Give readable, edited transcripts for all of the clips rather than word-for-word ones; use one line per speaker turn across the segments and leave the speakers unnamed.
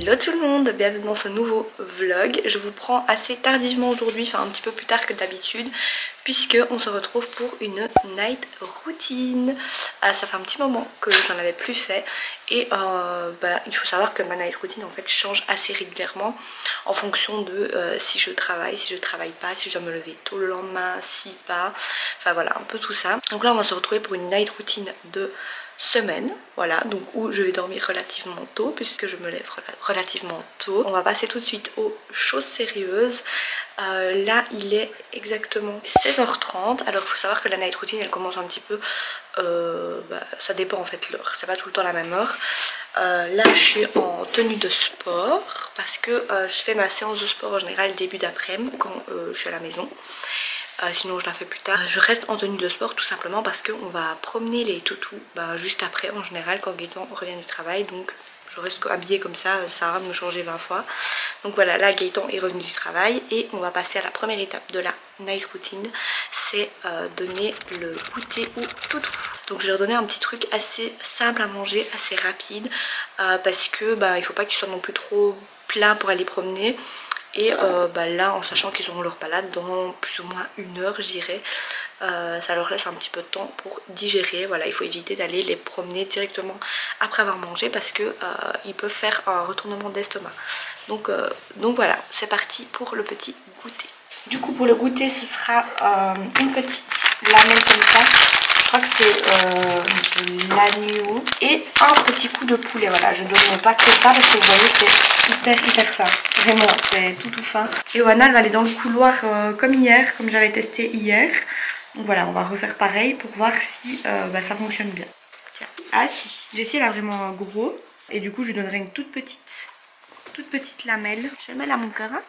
Hello tout le monde, bienvenue dans ce nouveau vlog. Je vous prends assez tardivement aujourd'hui, enfin un petit peu plus tard que d'habitude, puisque on se retrouve pour une night routine. Ça fait un petit moment que j'en avais plus fait et il faut savoir que ma night routine en fait change assez régulièrement en fonction de si je travaille pas, si je dois me lever tôt le lendemain, si pas, enfin voilà un peu tout ça. Donc là on va se retrouver pour une night routine de semaine, voilà, donc où je vais dormir relativement tôt puisque je me lève relativement tôt. On va passer tout de suite aux choses sérieuses. Là il est exactement 16h30. Alors il faut savoir que la night routine elle commence un petit peu ça dépend en fait l'heure, c'est pas tout le temps la même heure. Là je suis en tenue de sport parce que je fais ma séance de sport en général début d'après-midi quand je suis à la maison. Sinon je la fais plus tard. Je reste en tenue de sport tout simplement parce qu'on va promener les toutous juste après en général quand Gaëtan revient du travail. Donc je reste habillée comme ça, ça va me changer 20 fois. Donc voilà, là Gaëtan est revenu du travail et on va passer à la première étape de la night routine. C'est donner le goûter aux toutous. Donc je vais leur donner un petit truc assez simple à manger, assez rapide, parce que il faut pas qu'ils soient non plus trop pleins pour aller promener. Et là en sachant qu'ils auront leur balade dans plus ou moins une heure je dirais, ça leur laisse un petit peu de temps pour digérer. Voilà, il faut éviter d'aller les promener directement après avoir mangé parce que ils peuvent faire un retournement d'estomac. Donc voilà, c'est parti pour le petit goûter. Du coup pour le goûter ce sera une petite lamelle comme ça. Je crois que c'est de l'agneau et un petit coup de poulet. Voilà, je donne pas que ça parce que vous voyez c'est hyper fin. Vraiment, c'est tout fin. Et Oana elle va aller dans le couloir comme hier, comme j'avais testé hier. Donc voilà, on va refaire pareil pour voir si ça fonctionne bien. Tiens, ah si, Jessie elle a vraiment un gros. Et du coup je lui donnerai une toute petite lamelle. Je vais mettre à mon cœur. Hein.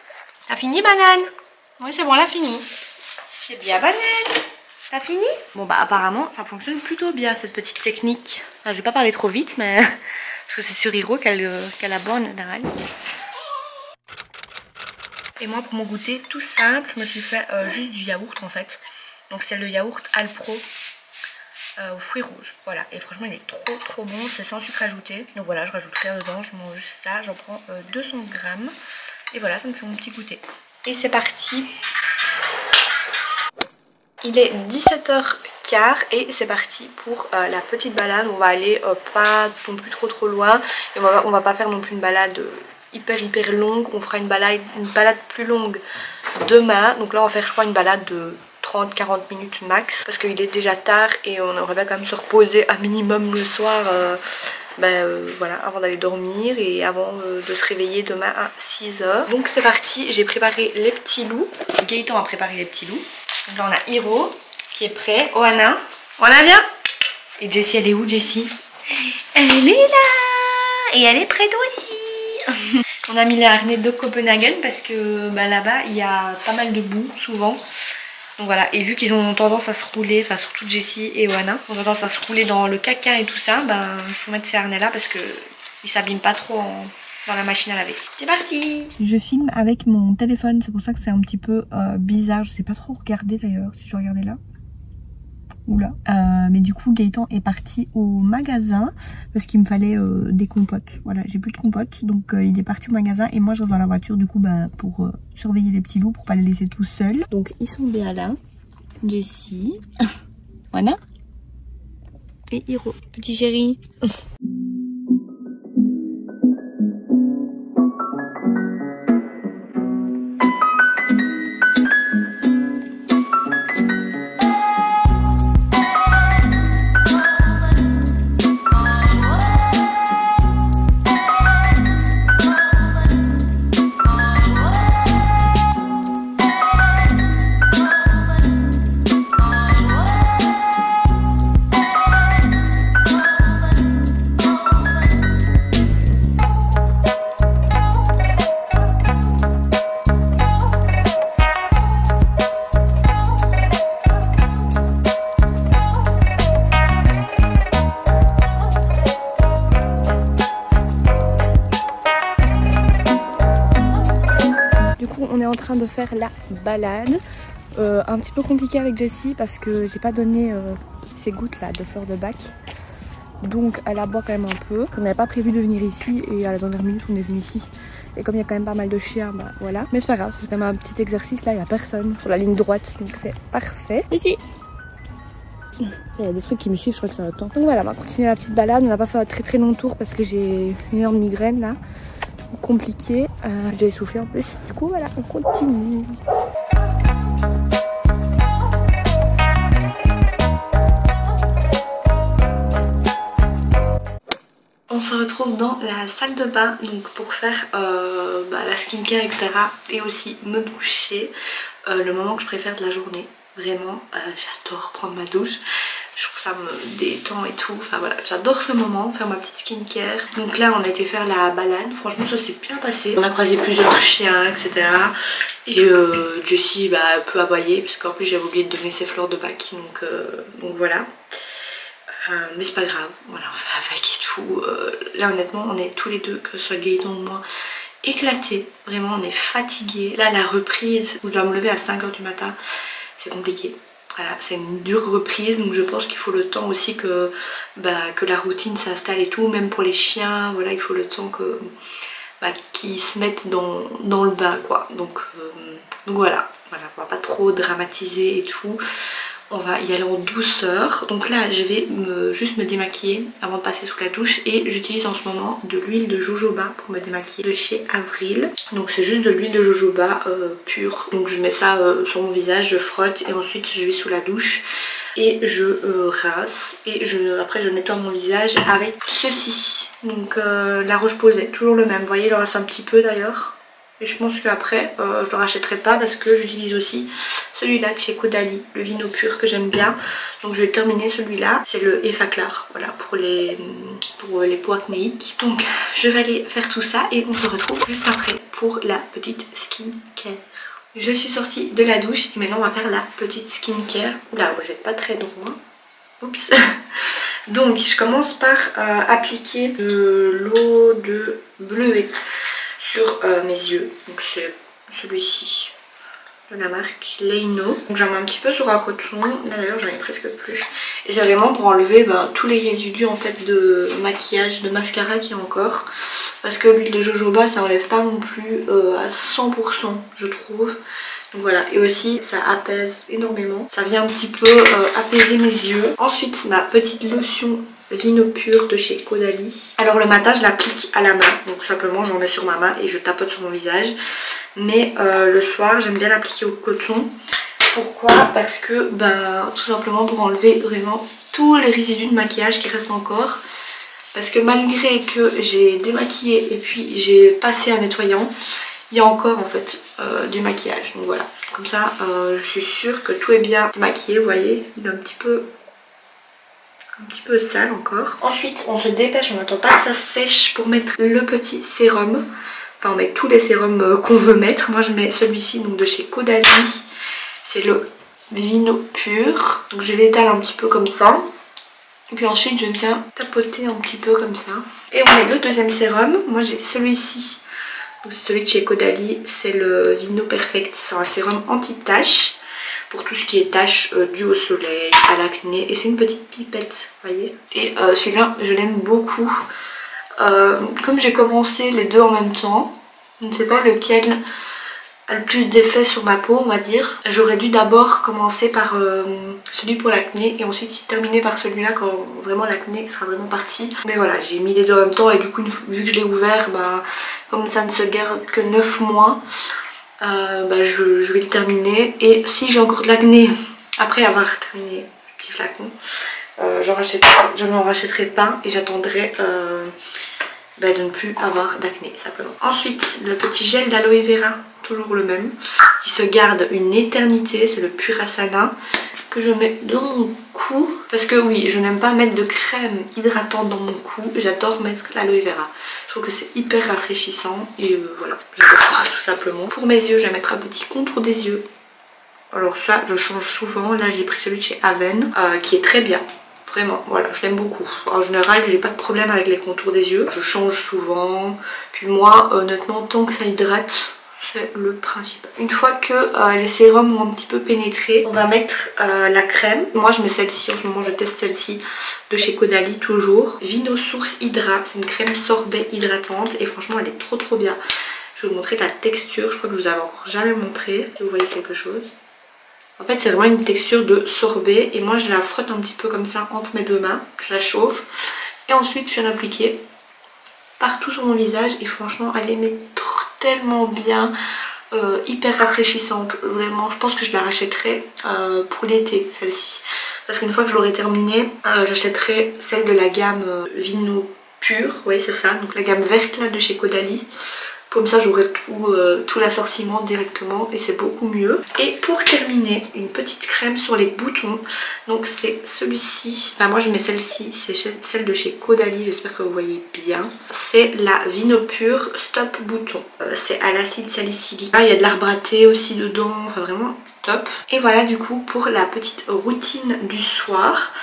T'as fini banane? Oui c'est bon, elle a fini. C'est bien banane. T'as fini? Bon apparemment ça fonctionne plutôt bien cette petite technique. Enfin, je vais pas parler trop vite mais parce que c'est sur Hiro qu'elle aboie en général. Et moi pour mon goûter tout simple, je me suis fait juste du yaourt en fait. Donc c'est le yaourt Alpro aux fruits rouges. Voilà, et franchement il est trop bon, c'est sans sucre ajouté. Donc voilà, je rajoute rien dedans, je mange juste ça, j'en prends 200 grammes. Et voilà, ça me fait mon petit goûter. Et c'est parti. Il est 17h15 et c'est parti pour la petite balade. On va aller pas non plus trop loin. Et on va pas faire non plus une balade hyper longue. On fera une balade plus longue demain. Donc là on va faire je crois une balade de 30-40 minutes max. Parce qu'il est déjà tard et on aurait bien quand même se reposer un minimum le soir. Voilà, avant d'aller dormir et avant de se réveiller demain à 6h. Donc c'est parti, j'ai préparé les petits loups. Gaëtan a préparé les petits loups. Donc là on a Hiro qui est prêt. Oana viens. Et Jessie elle est où Jessie? Elle est là. Et elle est prête aussi. On a mis les harnais de Copenhagen parce que là-bas il y a pas mal de boue souvent. Donc voilà, et vu qu'ils ont tendance à se rouler, enfin surtout Jessie et Oana, ont tendance à se rouler dans le caca et tout ça, il faut mettre ces harnais là parce que ils s'abîment pas trop dans la machine à laver. C'est parti! Je filme avec mon téléphone, c'est pour ça que c'est un petit peu bizarre. Je sais pas trop regarder d'ailleurs, si je regardais là. Oula. Mais du coup Gaëtan est parti au magasin parce qu'il me fallait des compotes. Voilà, j'ai plus de compotes, donc il est parti au magasin et moi je reste dans la voiture du coup pour surveiller les petits loups pour pas les laisser tout seuls. Donc ils sont bien là. Jessie, Oana et Hiro. Petit chéri. En train de faire la balade, un petit peu compliqué avec Jessie parce que j'ai pas donné ces gouttes là de fleurs de bac. donc elle aboie quand même un peu. On n'avait pas prévu de venir ici et à la dernière minute on est venu ici. Et comme il y a quand même pas mal de chiens, bah voilà. Mais c'est pas grave, c'est quand même un petit exercice. Là il n'y a personne sur la ligne droite, donc c'est parfait. Ici, il y a des trucs qui me suivent, je crois que ça va temps. Donc voilà, on va continuer la petite balade. On n'a pas fait un très long tour parce que j'ai une énorme migraine là. Compliqué, j'ai essoufflé en plus. Du coup voilà, on continue. On se retrouve dans la salle de bain donc pour faire la skincare etc. et aussi me doucher. Le moment que je préfère de la journée. Vraiment, j'adore prendre ma douche. Je trouve ça me détend et tout. Enfin voilà, j'adore ce moment, faire ma petite skincare. Donc là, on a été faire la balade. Franchement, ça s'est bien passé. On a croisé plusieurs chiens, etc. Et Jessie peut aboyer parce qu'en plus j'avais oublié de donner ses fleurs de bac. Donc voilà. Mais c'est pas grave. Voilà, on fait avec et tout. Là, honnêtement, on est tous les deux, que ce soit Gaëtan ou moi, éclatés. Vraiment, on est fatigués. Là, la reprise où je dois me lever à 5 h du matin, c'est compliqué. Voilà, c'est une dure reprise, donc je pense qu'il faut le temps aussi que la routine s'installe et tout, même pour les chiens, voilà, il faut le temps qu'ils se mettent dans le bain, quoi. Donc voilà, on va pas trop dramatiser et tout. On va y aller en douceur. Donc là je vais juste me démaquiller avant de passer sous la douche. Et j'utilise en ce moment de l'huile de jojoba pour me démaquiller de chez Avril. Donc c'est juste de l'huile de jojoba pure. Donc je mets ça sur mon visage, je frotte et ensuite je vais sous la douche. Et je rince. Et après je nettoie mon visage avec ceci. Donc la Roche-Posay, toujours le même. Vous voyez, il en reste un petit peu d'ailleurs. Et je pense qu'après je le rachèterai pas parce que j'utilise aussi celui-là de chez Caudalie, le Vino Pur que j'aime bien. Donc je vais terminer celui-là, c'est le Effaclar, voilà, pour les peaux acnéiques. Donc je vais aller faire tout ça et on se retrouve juste après pour la petite skincare. Je suis sortie de la douche et maintenant on va faire la petite skincare. Oula, vous n'êtes pas très loin. Oups. Donc je commence par appliquer de l'eau de bleuet sur mes yeux. Donc c'est celui-ci de la marque Leino. Donc j'en mets un petit peu sur un coton. Là d'ailleurs j'en ai presque plus. Et c'est vraiment pour enlever tous les résidus en fait de maquillage, de mascara qu'il y a encore. Parce que l'huile de jojoba ça enlève pas non plus à 100% je trouve. Donc voilà, et aussi ça apaise énormément. Ça vient un petit peu apaiser mes yeux. Ensuite ma petite lotion Vino Pur de chez Caudalie. Alors le matin je l'applique à la main, donc simplement j'en mets sur ma main et je tapote sur mon visage. Mais le soir j'aime bien l'appliquer au coton. Pourquoi? Parce que tout simplement pour enlever vraiment tous les résidus de maquillage qui restent encore. Parce que malgré que j'ai démaquillé et puis j'ai passé un nettoyant, il y a encore en fait du maquillage. Donc voilà, comme ça je suis sûre que tout est bien maquillé. Vous voyez, il est un petit peu sale encore. Ensuite on se dépêche, on n'attend pas que ça sèche pour mettre le petit sérum. Enfin on met tous les sérums qu'on veut mettre. Moi je mets celui-ci donc de chez Caudalie. C'est le Vino Pur. Donc je l'étale un petit peu comme ça. Et puis ensuite je viens tapoter un petit peu comme ça. Et on met le deuxième sérum. Moi j'ai celui-ci. Donc c'est celui de chez Caudalie. C'est le Vino Perfect. C'est un sérum anti-tache. Pour tout ce qui est taches dues au soleil, à l'acné. Et c'est une petite pipette, vous voyez. Et celui-là, je l'aime beaucoup. Comme j'ai commencé les deux en même temps, je ne sais pas lequel a le plus d'effet sur ma peau, on va dire. J'aurais dû d'abord commencer par celui pour l'acné et ensuite terminer par celui-là quand vraiment l'acné sera vraiment parti. Mais voilà, j'ai mis les deux en même temps et du coup, vu que je l'ai ouvert, comme ça ne se garde que 9 mois, je vais le terminer. Et si j'ai encore de l'acné après avoir terminé le petit flacon, je n'en rachèterai pas et j'attendrai de ne plus avoir d'acné simplement. Ensuite le petit gel d'aloe vera, toujours le même, qui se garde une éternité, c'est le Purasana que je mets dans mon cou. Parce que oui, je n'aime pas mettre de crème hydratante dans mon cou, j'adore mettre l'aloe vera. Je trouve que c'est hyper rafraîchissant et voilà, j'adore ça tout simplement. Pour mes yeux, je vais mettre un petit contour des yeux. Alors ça, je change souvent. Là, j'ai pris celui de chez Aven qui est très bien. Vraiment, voilà, je l'aime beaucoup. En général, j'ai pas de problème avec les contours des yeux. Je change souvent. Puis moi, honnêtement, tant que ça hydrate, c'est le principe. Une fois que les sérums ont un petit peu pénétré, on va mettre la crème. Moi je mets celle-ci, en ce moment je teste celle-ci de chez Caudalie toujours. Vino Source Hydra, c'est une crème sorbet hydratante et franchement elle est trop bien. Je vais vous montrer la texture, je crois que je vous avais encore jamais montré, si vous voyez quelque chose. En fait c'est vraiment une texture de sorbet et moi je la frotte un petit peu comme ça entre mes deux mains, je la chauffe et ensuite je viens l'appliquer partout sur mon visage et franchement elle est tellement bien, hyper rafraîchissante, vraiment. Je pense que je la rachèterai pour l'été celle-ci parce qu'une fois que je l'aurai terminée, j'achèterai celle de la gamme Vino Pur, oui c'est ça, donc la gamme verte là de chez Caudalie. Comme ça j'aurai tout l'assortiment directement et c'est beaucoup mieux. Et pour terminer, une petite crème sur les boutons. Donc c'est celui-ci, enfin moi je mets celle-ci, c'est celle de chez Caudalie, j'espère que vous voyez bien. C'est la Vino Pur Stop Bouton. C'est à l'acide salicylique. Il y a de l'arbre à thé aussi dedans, enfin vraiment top. Et voilà du coup pour la petite routine du soir.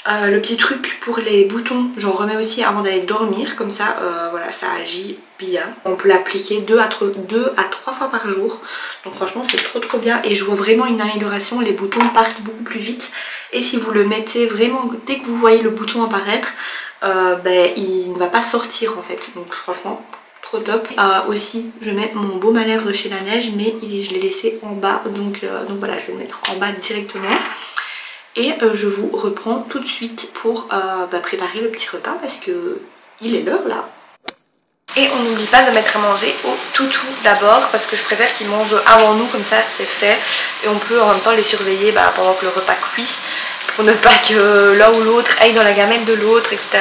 Le petit truc pour les boutons, j'en remets aussi avant d'aller dormir, comme ça voilà, ça agit bien. On peut l'appliquer 2 à 3 fois par jour, donc franchement c'est trop bien et je vois vraiment une amélioration, les boutons partent beaucoup plus vite et si vous le mettez vraiment dès que vous voyez le bouton apparaître, il ne va pas sortir en fait, donc franchement trop top. Aussi je mets mon baume à lèvres de chez La Neige mais je l'ai laissé en bas, donc voilà, je vais le mettre en bas directement. Et je vous reprends tout de suite pour préparer le petit repas parce que il est l'heure là. Et on n'oublie pas de mettre à manger au toutou d'abord parce que je préfère qu'ils mangent avant nous, comme ça c'est fait. Et on peut en même temps les surveiller pendant que le repas cuit pour ne pas que l'un ou l'autre aille dans la gamelle de l'autre, etc.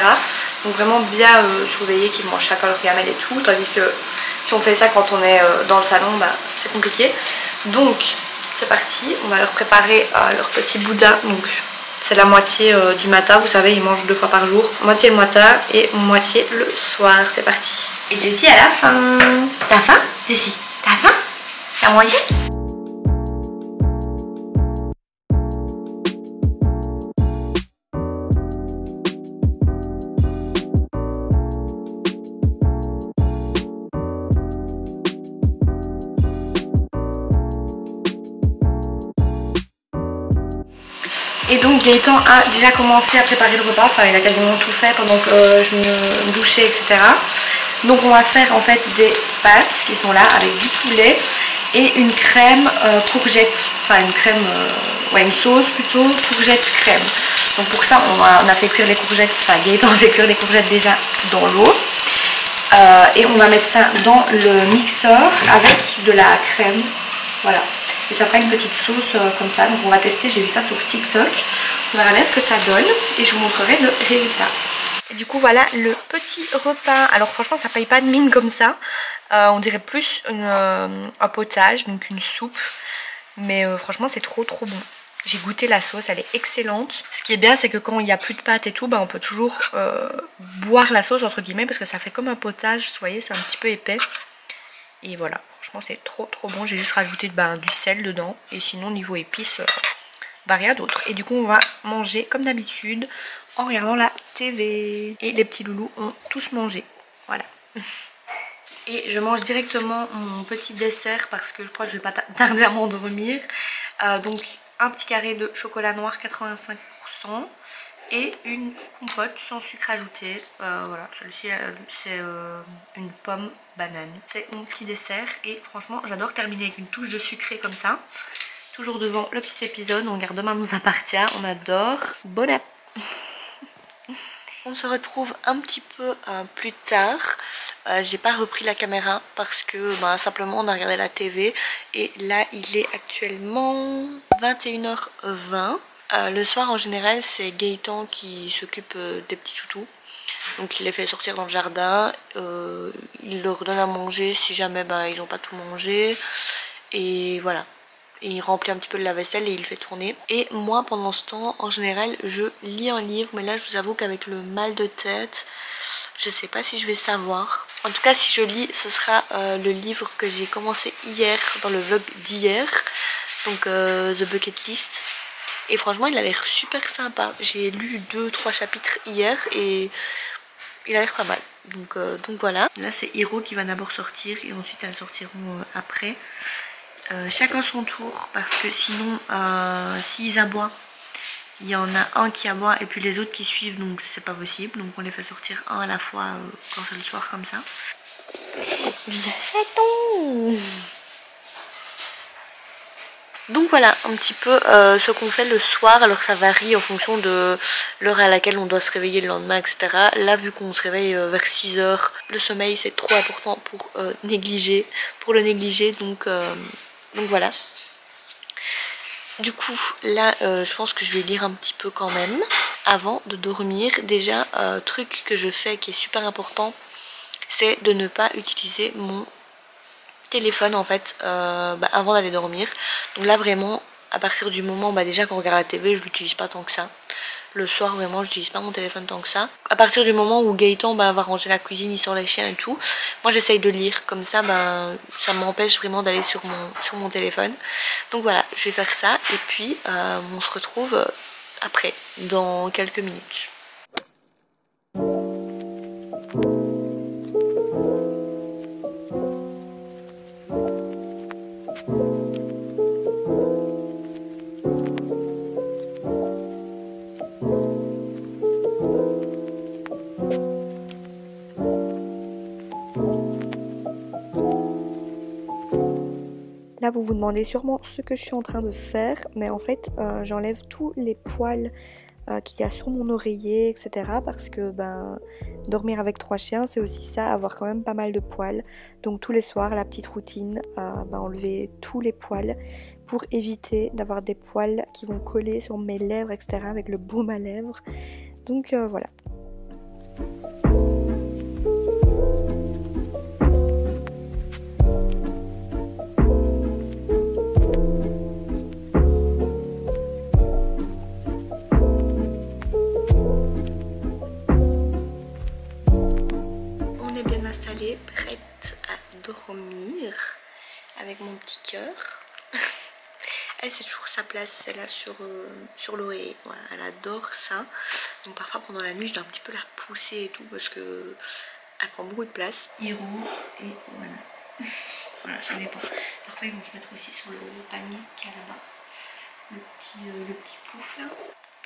Donc vraiment bien surveiller qu'ils mangent chacun leur gamelle et tout. Tandis que si on fait ça quand on est dans le salon, c'est compliqué. Donc c'est parti, on va leur préparer leur petit boudin. Donc c'est la moitié du matin, vous savez ils mangent 2 fois par jour. Moitié le matin et moitié le soir, c'est parti. Et Jessie à la fin. T'as faim Jessie? T'as faim? T'as mangé? Et donc Gaëtan a déjà commencé à préparer le repas, enfin il a quasiment tout fait pendant que je me douchais, etc. Donc on va faire en fait des pâtes qui sont là avec du poulet et une crème courgette, enfin une crème, une sauce plutôt courgette crème. Donc pour ça on a fait cuire les courgettes, enfin Gaëtan a fait cuire les courgettes déjà dans l'eau. Et on va mettre ça dans le mixeur avec de la crème, voilà. Et ça fera une petite sauce comme ça, donc on va tester, j'ai vu ça sur TikTok. On verra bien ce que ça donne et je vous montrerai le résultat. Et du coup voilà le petit repas. Alors franchement ça paye pas de mine comme ça. On dirait plus un potage, donc une soupe. Mais franchement c'est trop bon. J'ai goûté la sauce, elle est excellente. Ce qui est bien c'est que quand il n'y a plus de pâtes et tout, on peut toujours boire la sauce entre guillemets parce que ça fait comme un potage, vous voyez, c'est un petit peu épais. Et voilà, franchement c'est trop bon. J'ai juste rajouté du sel dedans. Et sinon niveau épices, rien d'autre. Et du coup on va manger comme d'habitude en regardant la TV. Et les petits loulous ont tous mangé. Voilà. Et je mange directement mon petit dessert parce que je crois que je vais pas tarder à m'endormir. Donc un petit carré de chocolat noir 85%. Et une compote sans sucre ajouté. Voilà, celle-ci c'est une pomme banane. C'est mon petit dessert et franchement j'adore terminer avec une touche de sucré comme ça. Toujours devant le petit épisode, on regarde Demain nous appartient, on adore. Bon app. On se retrouve un petit peu plus tard. J'ai pas repris la caméra parce que simplement on a regardé la TV. Et là il est actuellement 21h20. Le soir en général c'est Gaëtan qui s'occupe des petits toutous. Donc il les fait sortir dans le jardin, il leur donne à manger si jamais ils n'ont pas tout mangé. Et voilà, et il remplit un petit peu de la vaisselle et il fait tourner. Et moi pendant ce temps en général je lis un livre. Mais là je vous avoue qu'avec le mal de tête je sais pas si je vais savoir. En tout cas si je lis ce sera le livre que j'ai commencé hier dans le vlog d'hier. Donc The Bucket List. Et franchement il a l'air super sympa. J'ai lu 2-3 chapitres hier et il a l'air pas mal. Donc voilà. Là c'est Hiro qui va d'abord sortir et ensuite elles sortiront après. Chacun son tour parce que sinon s'ils aboient, il y en a un qui aboie et puis les autres qui suivent, donc c'est pas possible. Donc on les fait sortir un à la fois quand c'est le soir comme ça. Viens chaton. Donc voilà un petit peu ce qu'on fait le soir. Alors ça varie en fonction de l'heure à laquelle on doit se réveiller le lendemain, etc. Là vu qu'on se réveille vers 6 h, le sommeil c'est trop important pour le négliger. Donc voilà. Du coup là je pense que je vais lire un petit peu quand même avant de dormir. Déjà truc que je fais qui est super important, c'est de ne pas utiliser mon téléphone en fait avant d'aller dormir. Donc là vraiment à partir du moment déjà qu'on regarde la TV, je l'utilise pas tant que ça. Le soir vraiment j'utilise pas mon téléphone tant que ça. À partir du moment où Gaëtan va ranger la cuisine, il sort les chiens et tout, moi j'essaye de lire, comme ça ça m'empêche vraiment d'aller sur mon téléphone. Donc voilà, je vais faire ça et puis on se retrouve après dans quelques minutes. Là vous vous demandez sûrement ce que je suis en train de faire, mais en fait j'enlève tous les poils qu'il y a sur mon oreiller, etc. Parce que dormir avec 3 chiens c'est aussi ça, avoir quand même pas mal de poils. Donc tous les soirs la petite routine, enlever tous les poils pour éviter d'avoir des poils qui vont coller sur mes lèvres, etc. avec le baume à lèvres. Donc voilà. Prête à dormir avec mon petit cœur. Elle c'est toujours sa place, c'est là sur l'oreiller. Voilà, elle adore ça. Donc parfois pendant la nuit je dois un petit peu la pousser et tout parce que elle prend beaucoup de place. Hiro et voilà. Voilà, ça dépend. Parfois ils vont se mettre aussi sur le panier qu'il y a là-bas. Le petit pouf là.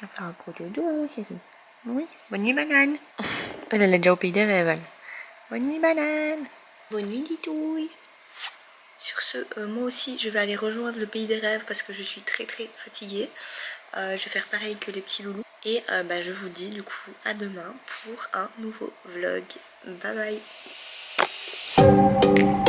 On va faire un gros dodo hein, chérie. Oui, bonne nuit banane. Elle est déjà au pays des rêves. Bonne nuit banane. Bonne nuit Ditouille. Sur ce, moi aussi je vais aller rejoindre le pays des rêves parce que je suis très fatiguée. Je vais faire pareil que les petits loulous. Et je vous dis du coup à demain pour un nouveau vlog. Bye bye.